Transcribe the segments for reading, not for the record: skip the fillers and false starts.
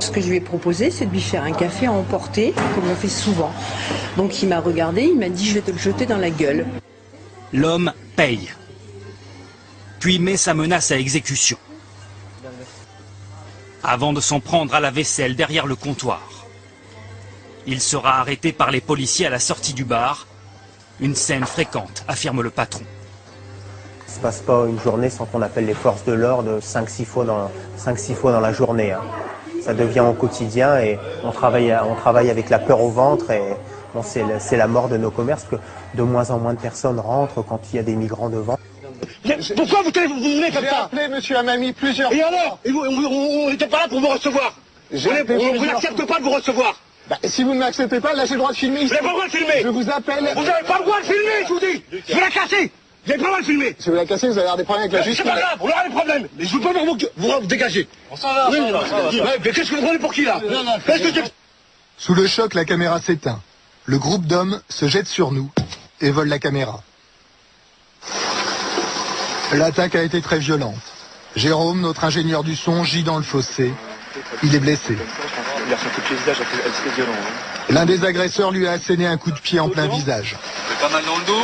Ce que je lui ai proposé, c'est de lui faire un café à emporter, comme on fait souvent. Donc il m'a regardé, il m'a dit « je vais te le jeter dans la gueule ». L'homme paye, puis met sa menace à exécution, avant de s'en prendre à la vaisselle derrière le comptoir. Il sera arrêté par les policiers à la sortie du bar. Une scène fréquente, affirme le patron. Il ne se passe pas une journée sans qu'on appelle les forces de l'ordre 5-6 fois dans la journée. Hein. Ça devient au quotidien et on travaille avec la peur au ventre et bon, c'est la mort de nos commerces que de moins en moins de personnes rentrent quand il y a des migrants devant. Pourquoi vous venez comme ça? J'ai appelé monsieur Amami plusieurs fois. Et alors? On n'était pas là pour vous recevoir. On n'accepte pas de vous recevoir. Bah, si vous ne m'acceptez pas, là j'ai le droit de filmer. Vous n'avez pas le droit de filmer. Je vous appelle. Vous n'avez pas le droit de filmer, je vous dis. Je vais la casser. Vous n'avez pas le droit de filmer. Si vous la cassez, vous allez avoir des problèmes avec la justice. C'est pas grave, on aura des problèmes. Mais je veux pas vous dégager. On s'en va, mais qu'est-ce que vous prenez pour qui là? Sous le choc, la caméra s'éteint. Le groupe d'hommes se jette sur nous et vole la caméra. L'attaque a été très violente. Jérôme, notre ingénieur du son, gît dans le fossé. Il est blessé. L'un des agresseurs lui a asséné un coup de pied en plein visage. Pas mal dans le dos.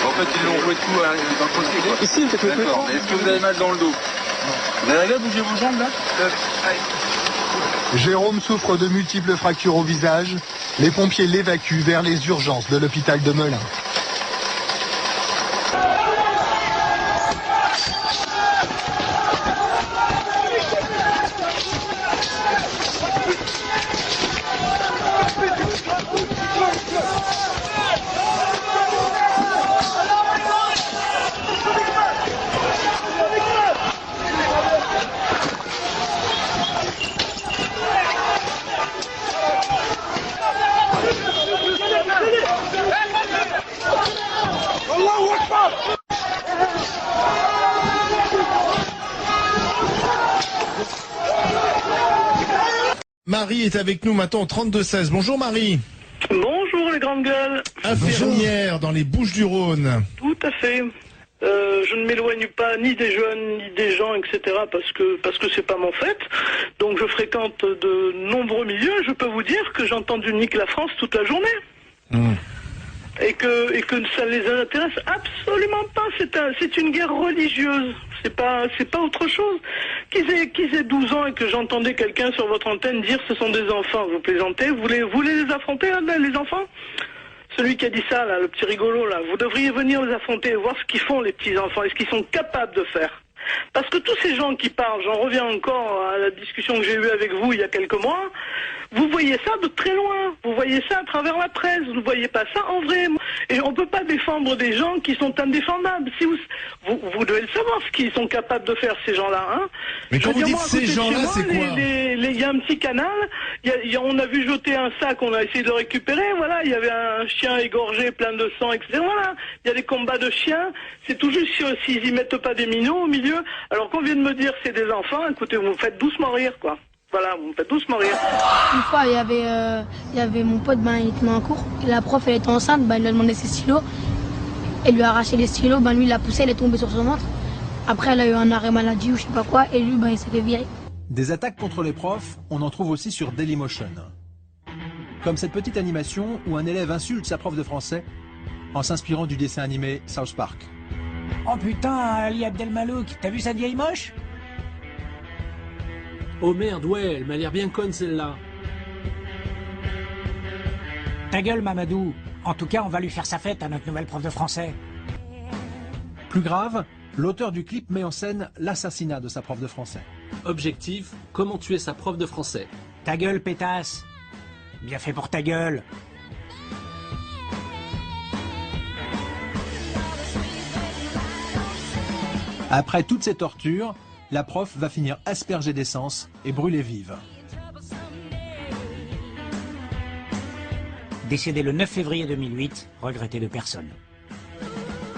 En fait, ils l'ont joué tout dans le fossé. Ici, c'est d'accord. Mais est-ce que vous avez mal dans le dos? Vous avez là, bougez vos jambes là. Jérôme souffre de multiples fractures au visage. Les pompiers l'évacuent vers les urgences de l'hôpital de Melun. Marie est avec nous maintenant au 32-16. Bonjour Marie. Bonjour les grandes gueules. Infirmière dans les Bouches-du-Rhône. Tout à fait. Je ne m'éloigne pas ni des jeunes ni des gens, etc. parce que c'est pas mon fait. Donc je fréquente de nombreux milieux. Je peux vous dire que j'ai entendu niquer la France toute la journée. Et que ça les intéresse absolument pas. C'est une guerre religieuse. C'est pas autre chose. Qu'ils aient 12 ans et que j'entendais quelqu'un sur votre antenne dire ce sont des enfants. Vous plaisantez? Vous voulez les affronter, là, les enfants? Celui qui a dit ça, là, le petit rigolo, là, vous devriez venir les affronter et voir ce qu'ils font, les petits enfants, et ce qu'ils sont capables de faire. Parce que tous ces gens qui parlent, j'en reviens encore à la discussion que j'ai eue avec vous il y a quelques mois, vous voyez ça de très loin, vous voyez ça à travers la presse, vous ne voyez pas ça en vrai. Et on ne peut pas défendre des gens qui sont indéfendables. Si vous devez le savoir, ce qu'ils sont capables de faire, ces gens-là. Hein. Mais quand vous dites ces gens-là, c'est quoi? Il y a un petit canal, on a vu jeter un sac, on a essayé de le récupérer, voilà, il y avait un chien égorgé, plein de sang, etc. Voilà, il y a des combats de chiens, c'est tout juste s'ils n'y mettent pas des minots au milieu. Alors qu'on vient de me dire c'est des enfants, écoutez, vous me faites doucement rire, quoi. Voilà, vous me faites doucement rire. Une fois, il y avait mon pote, il était en cours, et la prof, elle était enceinte, il lui a demandé ses stylos, elle lui a arraché les stylos, lui, il l'a poussé, elle est tombée sur son ventre. Après, elle a eu un arrêt maladie ou je sais pas quoi, et lui, il s'est fait virer. Des attaques contre les profs, on en trouve aussi sur Dailymotion. Comme cette petite animation où un élève insulte sa prof de français en s'inspirant du dessin animé South Park. Oh putain, Ali Abdelmalouk, t'as vu cette vieille moche? Oh merde, ouais, elle m'a l'air bien conne celle-là. Ta gueule, Mamadou. En tout cas, on va lui faire sa fête à notre nouvelle prof de français. Plus grave, l'auteur du clip met en scène l'assassinat de sa prof de français. Objectif, comment tuer sa prof de français. Ta gueule, pétasse. Bien fait pour ta gueule. Après toutes ces tortures, la prof va finir aspergée d'essence et brûlée vive. Décédé le 9 février 2008, regretté de personne.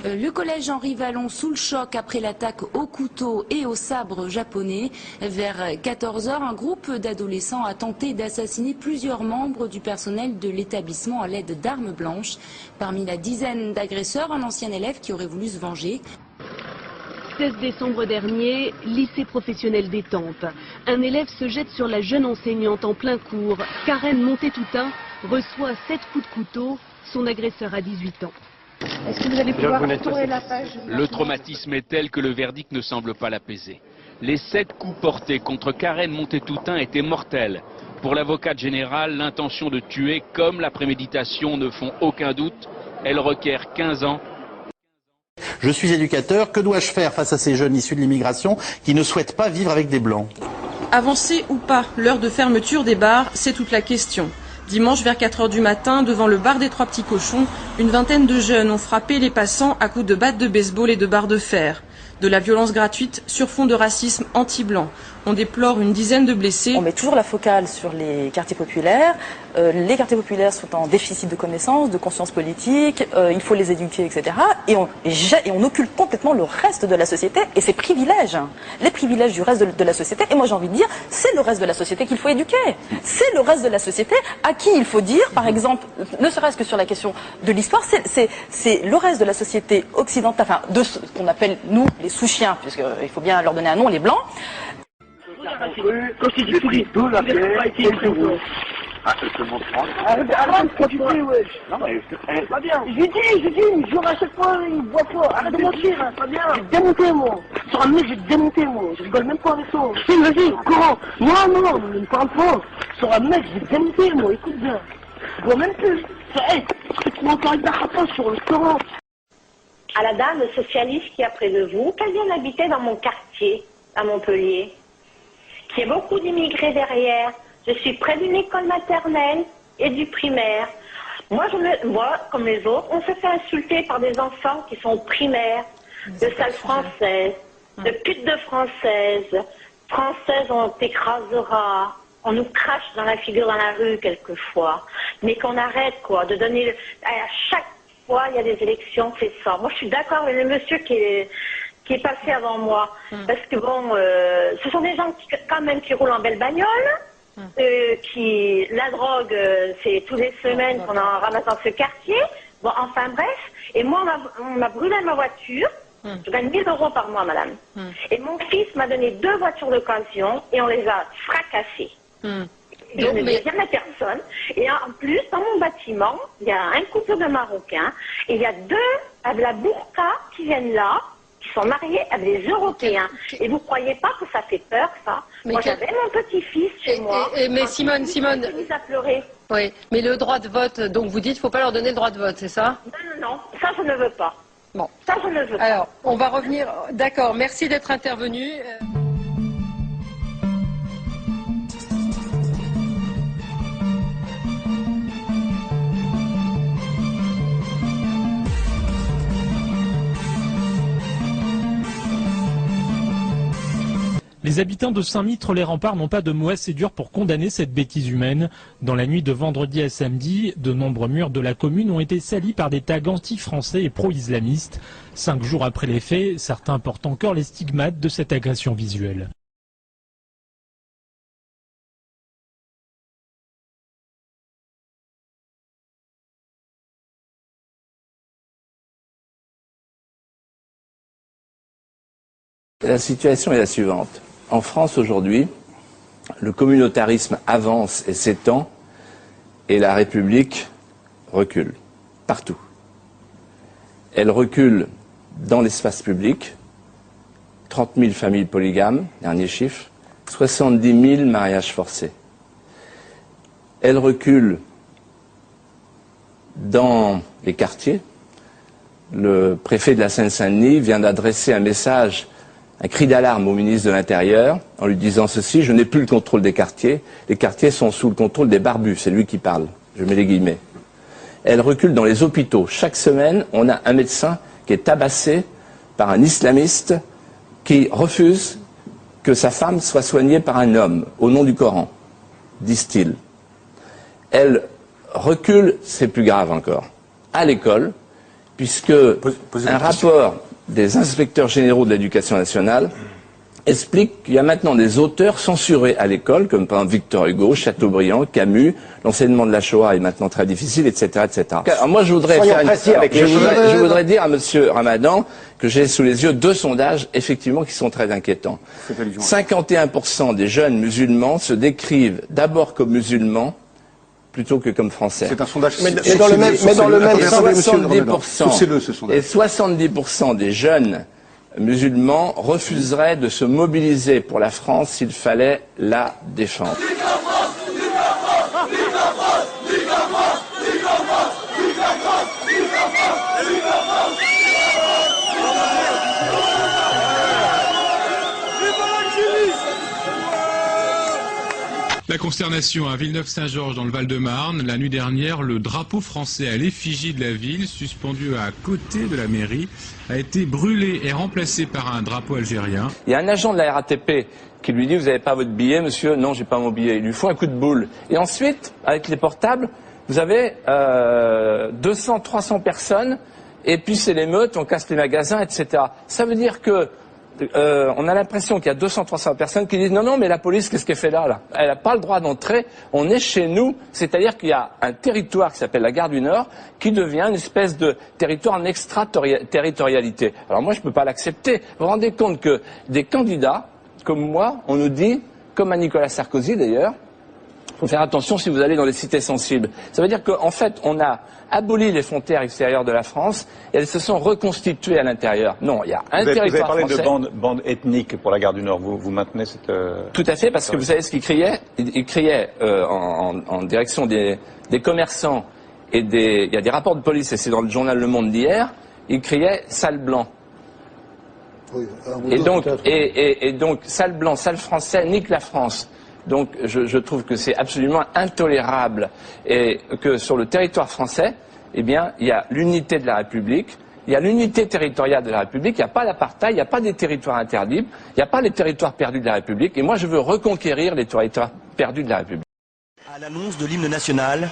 Le collège Henri Vallon sous le choc après l'attaque au couteau et au sabre japonais. Vers 14 h, un groupe d'adolescents a tenté d'assassiner plusieurs membres du personnel de l'établissement à l'aide d'armes blanches. Parmi la dizaine d'agresseurs, un ancien élève qui aurait voulu se venger. 16 décembre dernier, lycée professionnel d'Étampes. Un élève se jette sur la jeune enseignante en plein cours. Karen Montetoutin reçoit 7 coups de couteau. Son agresseur a 18 ans. Est-ce que vous allez pouvoir tourner la page? Le traumatisme est tel que le verdict ne semble pas l'apaiser. Les 7 coups portés contre Karen Montetoutin étaient mortels. Pour l'avocate générale, l'intention de tuer comme la préméditation ne font aucun doute. Elle requiert 15 ans. Je suis éducateur, que dois-je faire face à ces jeunes issus de l'immigration qui ne souhaitent pas vivre avec des blancs? Avancer ou pas l'heure de fermeture des bars, c'est toute la question. Dimanche vers 4 h du matin, devant le bar des Trois Petits Cochons, une vingtaine de jeunes ont frappé les passants à coups de battes de baseball et de barres de fer. De la violence gratuite sur fond de racisme anti-blanc. On déplore une dizaine de blessés. On met toujours la focale sur les quartiers populaires. Les quartiers populaires sont en déficit de connaissances, de conscience politique. Il faut les éduquer, etc. Et on occulte complètement le reste de la société et ses privilèges. Les privilèges du reste de la société. Et moi j'ai envie de dire, c'est le reste de la société qu'il faut éduquer. C'est le reste de la société à qui il faut dire, par exemple, ne serait-ce que sur la question de l'histoire, c'est le reste de la société occidentale, enfin de ce qu'on appelle nous les sous-chiens, puisqu'il faut bien leur donner un nom, les blancs. Quand tu dis tout, la pierre, et le rouge. Ah, je te montre. Arrête, quand tu dis, wesh. Non, mais c'est pas bien. Je dis, jour à chaque fois, il boit pas. Arrête de mentir, hein, pas bien. Je vais te démonter, moi. Sur un mec, je vais te démonter, moi. Je rigole même pas avec toi. Si, vas-y, courant. Non, ne me parle pas. Sur un mec, je vais te démonter, moi. Écoute bien. Je bois même plus. Hey, tu te mets encore une barre sur le torrent. À la dame socialiste qui est près de vous, qu'elle vient d'habiter dans mon quartier, à Montpellier. Qu'il y a beaucoup d'immigrés derrière. Je suis près d'une école maternelle et du primaire. Moi, comme les autres, on se fait insulter par des enfants qui sont au primaire, de salles françaises, de putes de françaises. Françaises, on t'écrasera. On nous crache dans la figure dans la rue quelquefois. Mais qu'on arrête, quoi, de donner... À chaque fois, il y a des élections, c'est ça. Moi, je suis d'accord avec le monsieur qui est passé avant moi. Parce que bon, ce sont des gens qui roulent en belle bagnole, la drogue, c'est tous les semaines qu'on en ramasse dans ce quartier. Bon, enfin bref. Et moi, on m'a brûlé ma voiture. Je gagne 1000 € par mois, madame. Et mon fils m'a donné 2 voitures d'occasion et on les a fracassées. Je ne dis rien à personne. Et en plus, dans mon bâtiment, il y a un couple de Marocains et il y a 2 avec la burqa qui viennent là, qui sont mariés avec des Européens. Et vous croyez pas que ça fait peur, ça? Mais moi, j'avais mon petit-fils chez moi. Mais Simone, il a pleuré. Oui, mais le droit de vote, donc vous dites qu'il ne faut pas leur donner le droit de vote, c'est ça? Non, ça je ne veux pas. Bon. Ça je ne veux pas. Alors, on va revenir. D'accord, merci d'être intervenu. Les habitants de Saint-Mitre-les-Remparts n'ont pas de mots assez durs pour condamner cette bêtise humaine. Dans la nuit de vendredi à samedi, de nombreux murs de la commune ont été salis par des tags anti-français et pro-islamistes. 5 jours après les faits, certains portent encore les stigmates de cette agression visuelle. La situation est la suivante. En France aujourd'hui, le communautarisme avance et s'étend et la République recule partout. Elle recule dans l'espace public, 30 000 familles polygames, dernier chiffre, 70 000 mariages forcés. Elle recule dans les quartiers. Le préfet de la Seine-Saint-Denis vient d'adresser un message, un cri d'alarme au ministre de l'Intérieur en lui disant ceci: je n'ai plus le contrôle des quartiers, les quartiers sont sous le contrôle des barbus, c'est lui qui parle, je mets les guillemets. Elle recule dans les hôpitaux. Chaque semaine, on a un médecin qui est tabassé par un islamiste qui refuse que sa femme soit soignée par un homme, au nom du Coran, disent-ils. Elle recule, c'est plus grave encore, à l'école, puisque un rapport des inspecteurs généraux de l'éducation nationale explique qu'il y a maintenant des auteurs censurés à l'école, comme par exemple Victor Hugo, Chateaubriand, Camus, l'enseignement de la Shoah est maintenant très difficile, etc., etc. Alors moi, je voudrais dire à Monsieur Ramadan que j'ai sous les yeux 2 sondages, effectivement, qui sont très inquiétants. 51% des jeunes musulmans se décrivent d'abord comme musulmans, plutôt que comme français. C'est un sondage. Mais dans le même 70% et 70% des jeunes musulmans refuseraient de se mobiliser pour la France s'il fallait la défendre. La consternation à Villeneuve-Saint-Georges dans le Val-de-Marne. La nuit dernière, le drapeau français à l'effigie de la ville, suspendu à côté de la mairie, a été brûlé et remplacé par un drapeau algérien. Il y a un agent de la RATP qui lui dit « Vous n'avez pas votre billet, monsieur ?» « Non, j'ai pas mon billet. » Il lui faut un coup de boule. Et ensuite, avec les portables, vous avez 200, 300 personnes, et puis c'est l'émeute, on casse les magasins, etc. Ça veut dire que on a l'impression qu'il y a 200, 300 personnes qui disent non, non, mais la police, qu'est-ce qu'elle fait là? Elle n'a pas le droit d'entrer, on est chez nous. C'est-à-dire qu'il y a un territoire qui s'appelle la Gare du Nord qui devient une espèce de territoire en extraterritorialité. Alors moi, je ne peux pas l'accepter. Vous vous rendez compte que des candidats, comme moi, on nous dit, comme à Nicolas Sarkozy d'ailleurs, il faut faire attention si vous allez dans les cités sensibles. Ça veut dire qu'en fait, on a aboli les frontières extérieures de la France et elles se sont reconstituées à l'intérieur. Non, il y a un territoire français. Vous avez parlé de bande ethnique pour la Gare du Nord. Vous maintenez cette... Tout à fait, parce que vous savez ce qu'ils criaient? Ils criaient en direction des commerçants et il y a des rapports de police, et c'est dans le journal Le Monde d'hier, ils criaient « sale blanc ». Et donc, sale blanc, sale français, nique la France. Donc je trouve que c'est absolument intolérable et que sur le territoire français, eh bien, il y a l'unité de la République, il y a l'unité territoriale de la République, il n'y a pas l'apartheid, il n'y a pas des territoires interdits, il n'y a pas les territoires perdus de la République, et moi je veux reconquérir les territoires perdus de la République. À l'annonce de l'hymne national,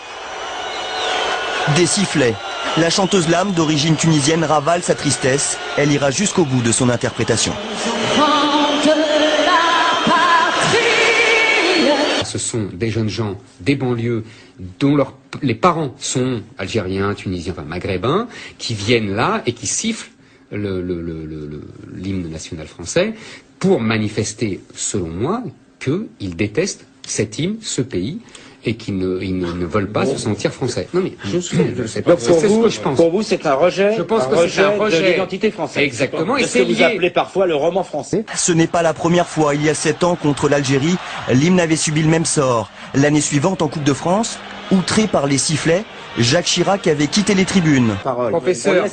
des sifflets. La chanteuse lame d'origine tunisienne ravale sa tristesse, elle ira jusqu'au bout de son interprétation. Ce sont des jeunes gens des banlieues dont les parents sont algériens, tunisiens, enfin maghrébins, qui viennent là et qui sifflent l'hymne national français pour manifester, selon moi, qu'ils détestent cet hymne, ce pays, et qu'ils ne veulent pas se sentir français. Non mais je sais pas. C'est ce que je pense. Pour vous, c'est un rejet. Je pense que c'est un rejet de l'identité française. Exactement. Et c'est ce que vous appelez parfois le roman français. Ce n'est pas la première fois. Il y a 7 ans, contre l'Algérie, l'hymne avait subi le même sort. L'année suivante, en Coupe de France, outré par les sifflets, Jacques Chirac avait quitté les tribunes. Professeur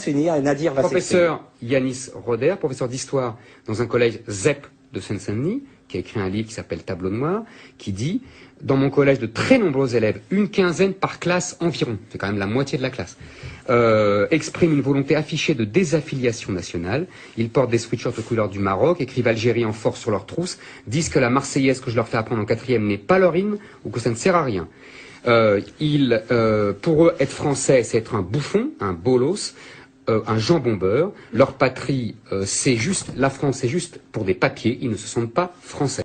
Yanis Roder, professeur d'histoire dans un collège ZEP de Seine-Saint-Denis, qui a écrit un livre qui s'appelle Tableau noir, qui dit « Dans mon collège, de très nombreux élèves, une quinzaine par classe environ, c'est quand même la moitié de la classe, expriment une volonté affichée de désaffiliation nationale. Ils portent des sweatshirts aux couleurs du Maroc, écrivent Algérie en force sur leurs trousses, disent que la Marseillaise que je leur fais apprendre en 4e n'est pas leur hymne ou que ça ne sert à rien. Pour eux, être français, c'est être un bouffon, un bolos, un jambon-beurre. Leur patrie, c'est juste, la France, c'est juste pour des papiers, ils ne se sentent pas français. »